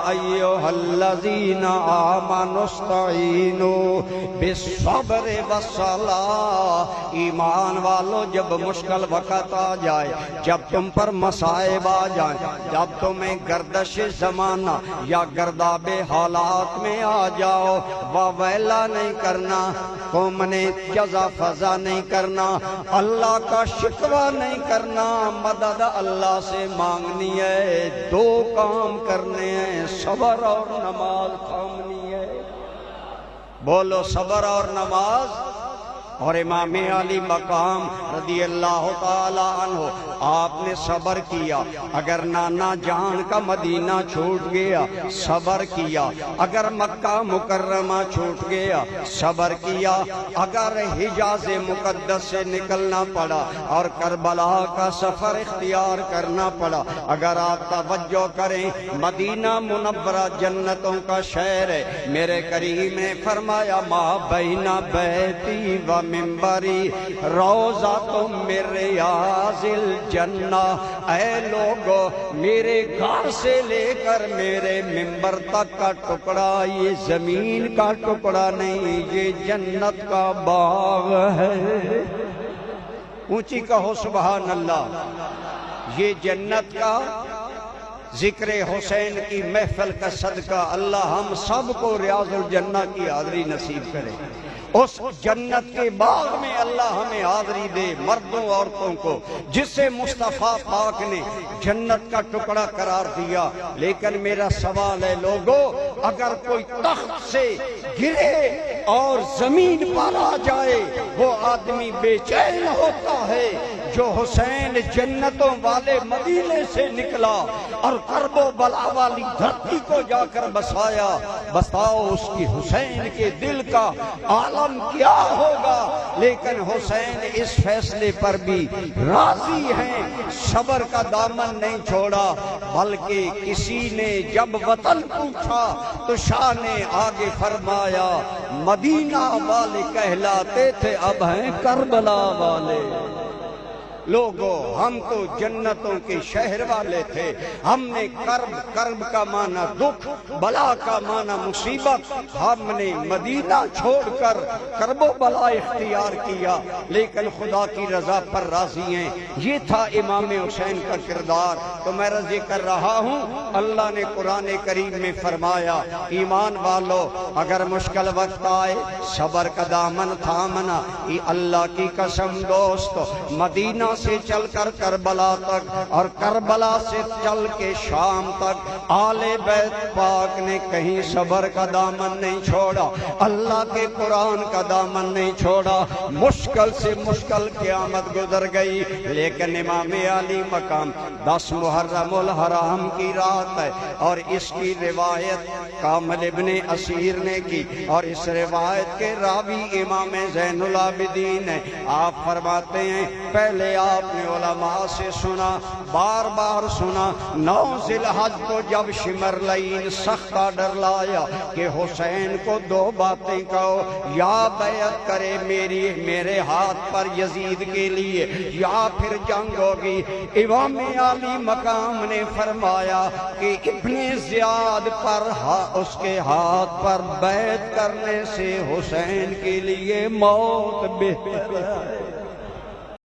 ایھا الذین آمنوا استعینوا بالصبر والصلاۃ، ایمان والو جب مشکل وقت آ جائے، جب تم پر مصائب آ جائیں، جب تمہیں گردش زمانہ یا گرداب حالات میں آ جاؤ، واویلا نہیں کرنا، تم نے جزا فضا نہیں کرنا، اللہ کا شکوہ نہیں کرنا، مدد اللہ سے مانگنی ہے، دو کام کرنے ہیں، صبر اور نماز تھامنی ہے۔ بولو صبر اور نماز۔ اور امام علی مقام رضی اللہ تعالی عنہ آپ نے صبر کیا، اگر نانا جان کا مدینہ چھوٹ گیا صبر کیا، اگر مکہ مکرمہ چھوٹ گیا صبر کیا، اگر حجاز مقدس سے نکلنا پڑا اور کربلا کا سفر اختیار کرنا پڑا، اگر آپ توجہ کریں مدینہ منورہ جنتوں کا شہر ہے، میرے کریم نے فرمایا ما بین بیتی و منبری روضۃ من ریاض الجنہ، اے لوگو میرے گھر سے لے کر میرے منبر تک کا ٹکڑا یہ زمین کا ٹکڑا نہیں، یہ جنت کا باغ ہے۔ اونچی کہو سبحان اللہ۔ یہ جنت کا ذکر حسین کی محفل کا صدقہ اللہ ہم سب کو ریاض الجنہ کی حاضری نصیب کرے۔ اس جنت کے باغ میں اللہ ہمیں حاضری دے، مردوں عورتوں کو، جسے مصطفیٰ پاک نے جنت کا ٹکڑا قرار دیا۔ لیکن میرا سوال ہے لوگو، اگر کوئی تخت سے گرے اور زمین پر آ جائے وہ آدمی بے چین ہوتا ہے، جو حسین جنتوں والے مدینے سے نکلا اور کرب و بلا والی دھرتی کو جا کر بسایا، بتاؤ اس کی حسین کے دل کا عالم کیا ہوگا۔ لیکن حسین اس فیصلے پر بھی راضی ہیں، صبر کا دامن نہیں چھوڑا، بلکہ کسی نے جب وطن پوچھا تو شاہ نے آگے فرمایا مدینہ والے کہلاتے تھے اب ہیں کربلا والے۔ لوگو ہم تو جنتوں کے شہر والے تھے، ہم نے کرب کا معنی دکھ، بلا کا معنی مصیبت، ہم نے مدینہ چھوڑ کر کرب و بلا اختیار کیا، لیکن خدا کی رضا پر راضی ہیں۔ یہ تھا امام حسین کا کردار۔ تو میں رضی کر رہا ہوں، اللہ نے قرآن کریم میں فرمایا ایمان والو اگر مشکل وقت آئے صبر کا دامن تھامنا، یہ اللہ کی قسم دوستو، مدینہ سے چل کر کربلا تک اور کربلا سے چل کے شام تک آل بیت پاک نے کہیں صبر کا دامن نہیں چھوڑا، اللہ کے قرآن کا دامن نہیں چھوڑا۔ مشکل سے مشکل قیامت گزر گئی، لیکن امام علی مقام 10 محرم الحرام کی رات ہے، اور اس کی روایت کامل ابن اسیر نے کی، اور اس روایت کے راوی امام زین العابدین ہیں۔ آپ فرماتے ہیں پہلے آپ نے علماء سے سنا، بار بار سنا، 9 ذی الحج کو جب شمرلین سخت آرڈر لایا کہ حسین کو 2 باتیں کہو، یا بیعت کرے میرے ہاتھ پر یزید کے لیے یا پھر جنگ ہوگی، امام علی مقام نے فرمایا کہ ابن زیاد پر اس کے ہاتھ پر بیعت کرنے سے حسین کے لیے موت بہتر ہے۔